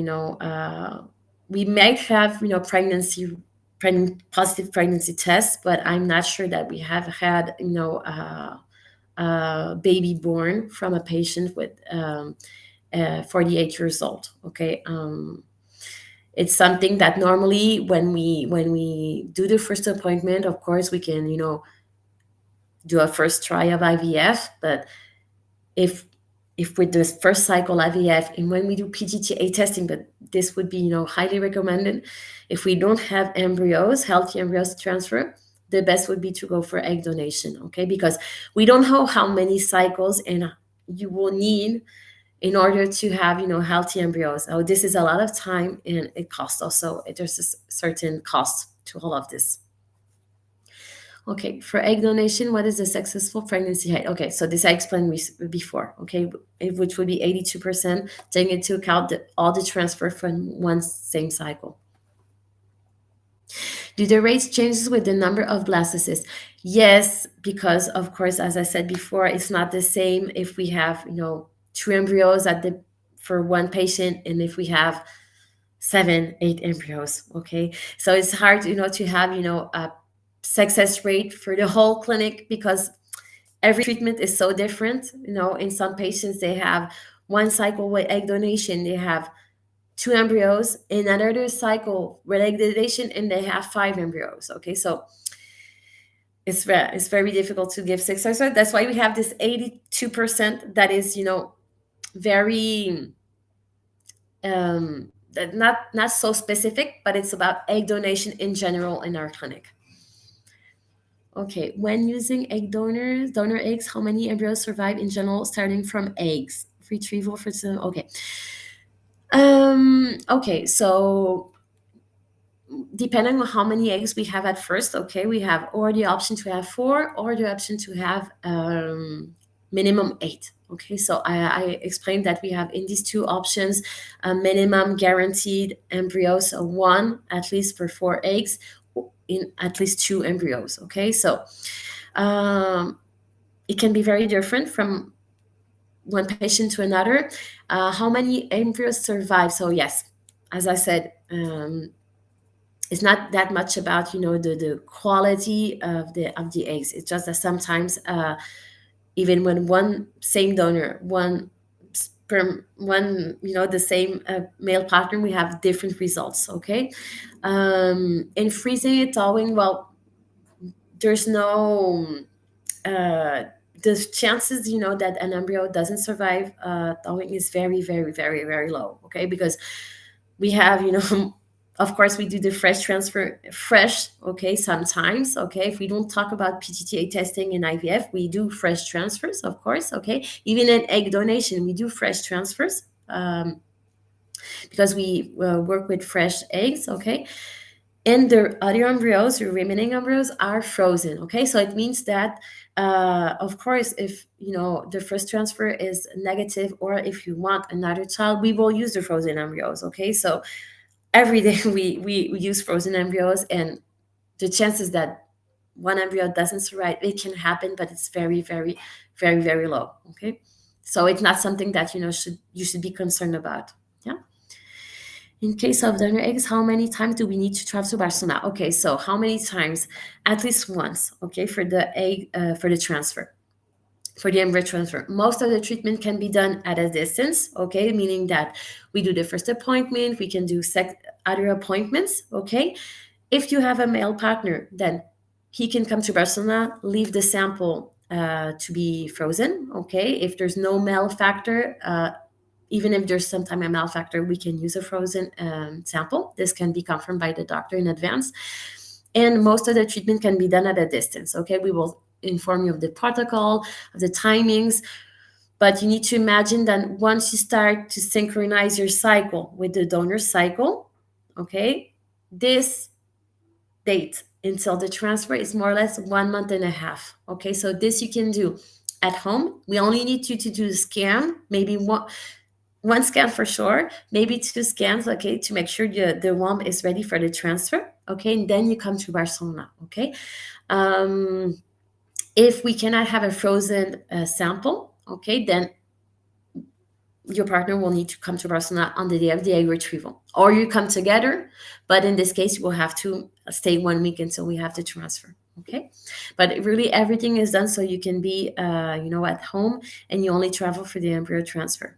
we might have, positive pregnancy tests, but I'm not sure that we have had, baby born from a patient with 48 years old. Okay. It's something that normally when we do the first appointment, of course, we can, do a first try of IVF. But if if with this first cycle IVF and when we do PGTA testing, but this would be, highly recommended. If we don't have embryos, healthy embryos to transfer, the best would be to go for egg donation, okay? Because we don't know how many cycles and you will need in order to have, healthy embryos. Oh, this is a lot of time and it costs also. There's a certain cost to all of this. Okay, for egg donation, what is the successful pregnancy rate? Okay, so this I explained before, okay, which would be 82%, taking into account all the transfer from one same cycle. Do the rates changes with the number of blastocysts? Yes, because of course, as I said before, it's not the same if we have, two embryos for one patient and if we have 7, 8 embryos. Okay, so it's hard, to have, a success rate for the whole clinic because every treatment is so different. In some patients they have one cycle with egg donation, they have 2 embryos, in another cycle with egg donation, and they have 5 embryos. Okay, so it's very difficult to give success rate. That's why we have this 82% that is, very not so specific, but it's about egg donation in general in our clinic. Okay, when using donor eggs, how many embryos survive in general, starting from eggs? Retrieval for some. Okay. Okay, so depending on how many eggs we have at first, okay, we have or the option to have 4 or the option to have minimum 8. Okay, so I explained that we have in these two options a minimum guaranteed embryos, so 1 at least for 4 eggs, in at least 2 embryos. Okay, so it can be very different from one patient to another. How many embryos survive? So yes, as I said, it's not that much about the quality of the eggs. It's just that sometimes even when one same donor, one sperm, one the same male partner, we have different results. Okay, in freezing and thawing, well, there's no the chances that an embryo doesn't survive thawing is very, very, very, very low. Okay, because we have of course we do the fresh transfer fresh. Okay, sometimes, okay, if we don't talk about PGTA testing in IVF, we do fresh transfers, of course. Okay, even in egg donation we do fresh transfers because we work with fresh eggs. Okay, and the other embryos, the remaining embryos, are frozen. Okay, so it means that of course, if the first transfer is negative, or if you want another child, we will use the frozen embryos. Okay, so every day we use frozen embryos, and the chances that one embryo doesn't survive, it can happen, but it's very, very, very, very low. Okay, so it's not something that you should be concerned about. Yeah. In case of donor eggs, how many times do we need to travel to Barcelona? Okay, so how many times? At least once, okay, for the egg, for the transfer, for the embryo transfer. Most of the treatment can be done at a distance, okay, meaning that we do the first appointment, we can do other appointments, okay. If you have a male partner, then he can come to Barcelona, leave the sample to be frozen, okay. If there's no male factor, even if there's sometime a malfactor, we can use a frozen sample. This can be confirmed by the doctor in advance. And most of the treatment can be done at a distance. Okay, we will inform you of the protocol, of the timings. But you need to imagine that once you start to synchronize your cycle with the donor cycle, okay, this date until the transfer is more or less 1.5 months. Okay, so this you can do at home. We only need you to do the scan, maybe one scan for sure, maybe 2 scans, okay, to make sure the womb is ready for the transfer, okay, and then you come to Barcelona, okay. If we cannot have a frozen sample, okay, then your partner will need to come to Barcelona on the day of the egg retrieval, or you come together, but in this case, you will have to stay 1 week until we have the transfer, okay. But really, everything is done so you can be, at home, and you only travel for the embryo transfer.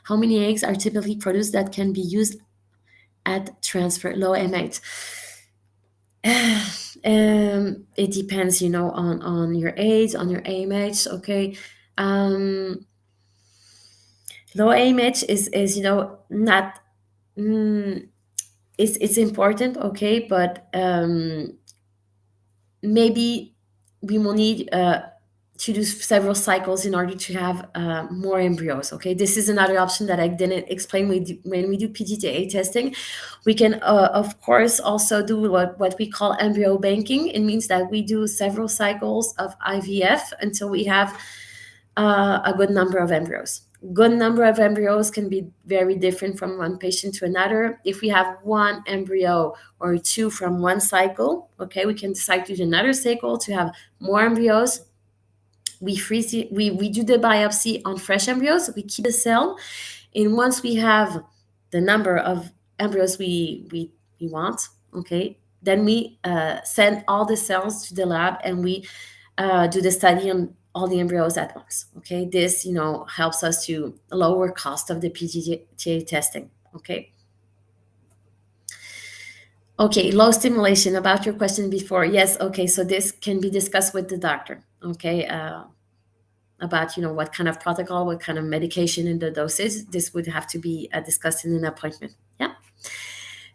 How many eggs are typically produced that can be used at transfer? Low MH. It depends, on your age, on your AMH. Okay. Um, Low AMH is not. Mm, it's important. Okay, but maybe we will need to do several cycles in order to have more embryos. Okay, this is another option that I didn't explain. When we do PGTA testing, we can of course also do what we call embryo banking. It means that we do several cycles of IVF until we have a good number of embryos. Good number of embryos can be very different from one patient to another. If we have one embryo or two from one cycle, okay, we can decide to do another cycle to have more embryos. We freeze it, we do the biopsy on fresh embryos, we keep the cell, and once we have the number of embryos we want, okay, then we send all the cells to the lab, and we do the study on all the embryos at once. Okay, this helps us to lower cost of the PGTA testing. Okay. Okay, low stimulation. About your question before, yes. Okay, so this can be discussed with the doctor. Okay, about what kind of protocol, what kind of medication, and the dosage. This would have to be discussed in an appointment. Yeah.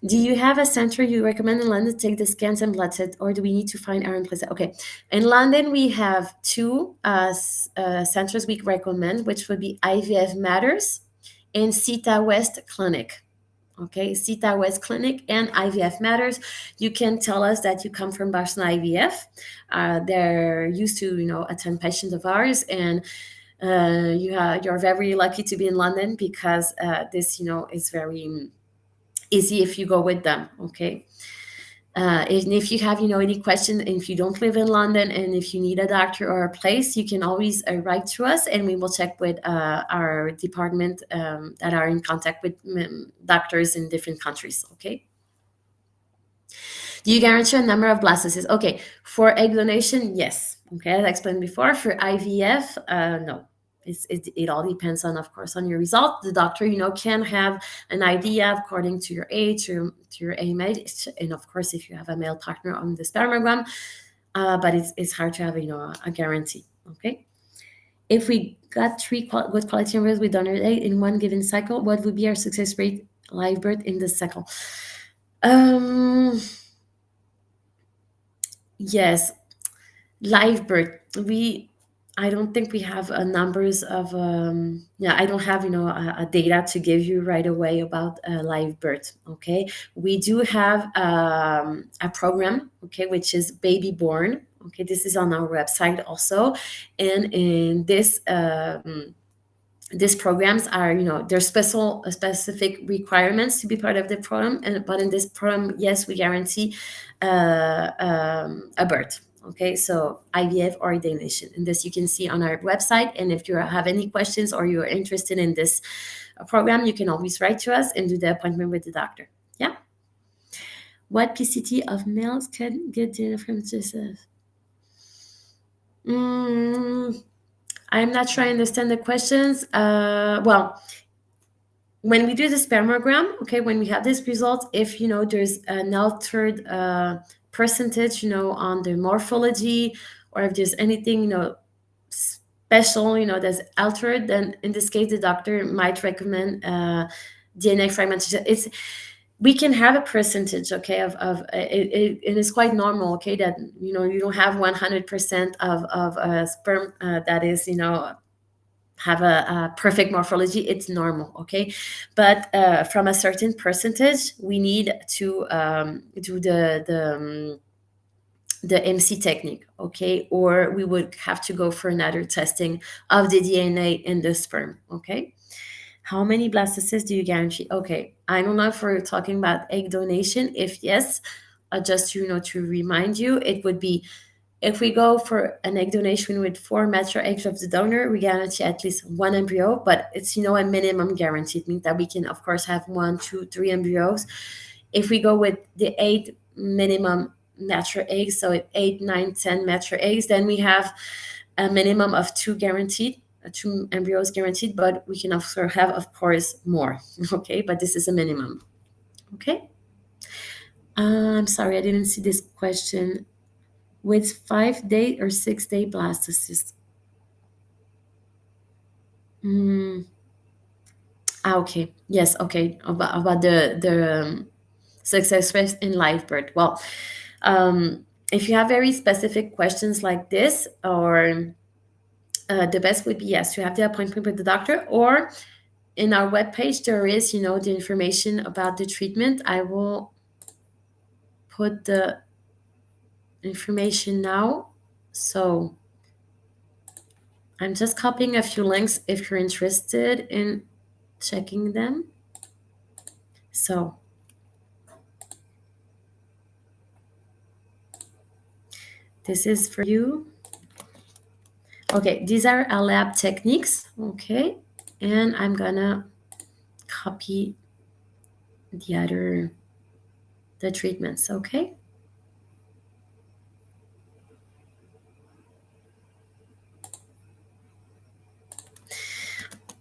Do you have a center you recommend in London to take the scans and blood tests, or do we need to find our own place? Okay, in London we have two centers we recommend, which would be IVF Matters and Sita West Clinic. Okay, Sita West Clinic and IVF Matters. You can tell us that you come from Barcelona IVF. They're used to attend patients of ours, and you're very lucky to be in London, because this is very easy if you go with them. Okay. And if you have any question, and if you don't live in London, and if you need a doctor or a place, you can always write to us, and we will check with our department that are in contact with doctors in different countries. Okay. Do you guarantee a number of blastocysts? Okay, for egg donation, yes. Okay, as I explained before. For IVF, no. It all depends on, of course, on your result. The doctor, can have an idea according to your age, to your AMH, and of course, if you have a male partner on the spermogram. But it's hard to have, a guarantee. Okay. If we got three good quality embryos with donor egg in one given cycle, what would be our success rate live birth in this cycle? Yes, live birth. I don't think we have numbers of. Yeah, I don't have a data to give you right away about live birth. Okay, we do have a program. Okay, which is Baby Born. Okay, this is on our website also, and in this. These programs are, there's specific requirements to be part of the program, but in this program, yes, we guarantee a birth. Okay, so IVF or donation, and this you can see on our website. And if you have any questions or you're interested in this program, you can always write to us and do the appointment with the doctor. Yeah. What PCT of males can get data from this? I'm not sure I understand the questions. Well, when we do the spermogram, okay, when we have this result, if there's an altered percentage, on the morphology, or if there's anything, special, that's altered, then in this case, the doctor might recommend DNA fragmentation. We can have a percentage, okay, of it is quite normal, okay, that you don't have 100% of sperm that is have a perfect morphology. It's normal, okay, but from a certain percentage, we need to do the MC technique, okay, or we would have to go for another testing of the DNA in the sperm. Okay. How many blastocysts do you guarantee? Okay, I don't know if we're talking about egg donation. If yes, just to remind you, it would be, if we go for an egg donation with 4 mature eggs of the donor, we guarantee at least one embryo, but it's a minimum guarantee. It means that we can, of course, have 1, 2, 3 embryos. If we go with the 8 minimum mature eggs, so 8, 9, 10 mature eggs, then we have a minimum of 2 guaranteed two embryos guaranteed, but we can also have, of course, more. Okay, but this is a minimum. Okay. I'm sorry, I didn't see this question. With 5 day or 6 day blastocyst? Mm, okay. Yes. Okay. About the success rate in live birth. Well, if you have very specific questions like this, or the best would be, yes, to have the appointment with the doctor, or in our webpage there is, the information about the treatment. I will put the information now. So I'm just copying a few links if you're interested in checking them. So this is for you. Okay, these are our lab techniques. Okay, and I'm gonna copy the treatments. Okay.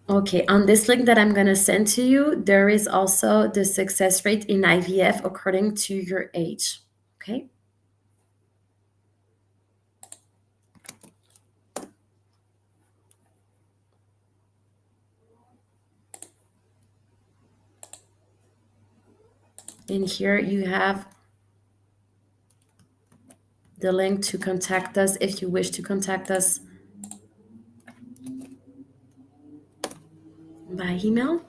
Okay, on this link that I'm going to send to you, there is also the success rate in IVF according to your age. Okay. In here, you have the link to contact us if you wish to contact us by email.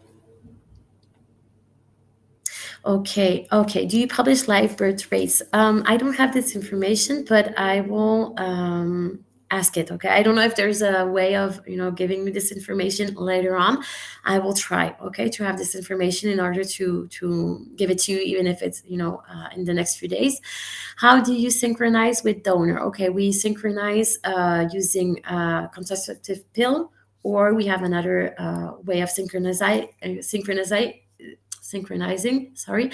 Okay, okay. Do you publish live birth rates? I don't have this information, but I will ask it. Okay, I don't know if there's a way of giving me this information later on. I will try. Okay, to have this information in order to give it to you, even if it's in the next few days. How do you synchronize with donor? Okay, we synchronize using a contraceptive pill, or we have another way of synchronizing, sorry.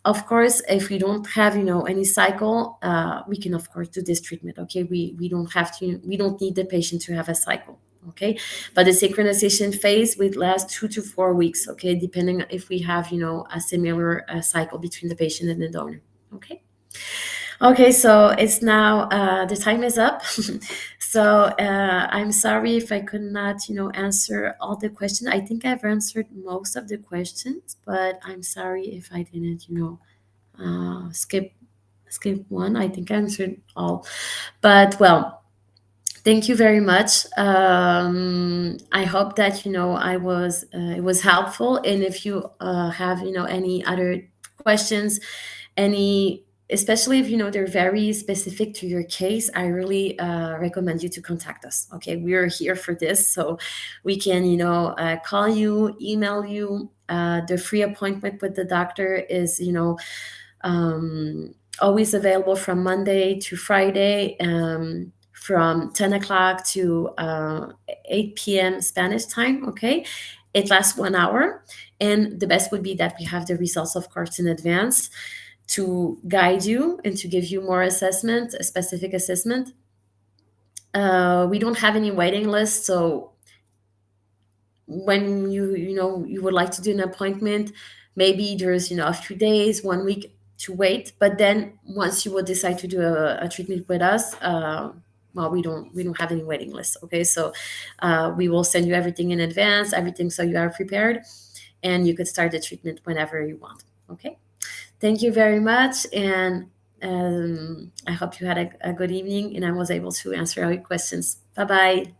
Of course, if we don't have any cycle, we can of course do this treatment. Okay, we don't need the patient to have a cycle. Okay, but the synchronization phase would last 2 to 4 weeks. Okay, depending if we have a similar cycle between the patient and the donor. Okay. Okay, so it's now the time is up. So I'm sorry if I could not, answer all the questions. I think I've answered most of the questions, but I'm sorry if I didn't, skip one. I think I answered all. But well, thank you very much. I hope that I was it was helpful, and if you have any other questions, any especially if they're very specific to your case, I really recommend you to contact us. Okay, we're here for this, so we can call you, email you. The free appointment with the doctor is always available from Monday to Friday, from 10 o'clock to 8 p.m. Spanish time. Okay, it lasts 1 hour, and the best would be that we have the results, of course, in advance, to guide you and to give you more assessment, a specific assessment. We don't have any waiting list, so when you would like to do an appointment, maybe there's a few days, 1 week to wait. But then once you would decide to do a treatment with us, well, we don't have any waiting list. Okay, so we will send you everything in advance, everything, so you are prepared, and you could start the treatment whenever you want. Okay. Thank you very much, and I hope you had a good evening, and I was able to answer all your questions. Bye bye.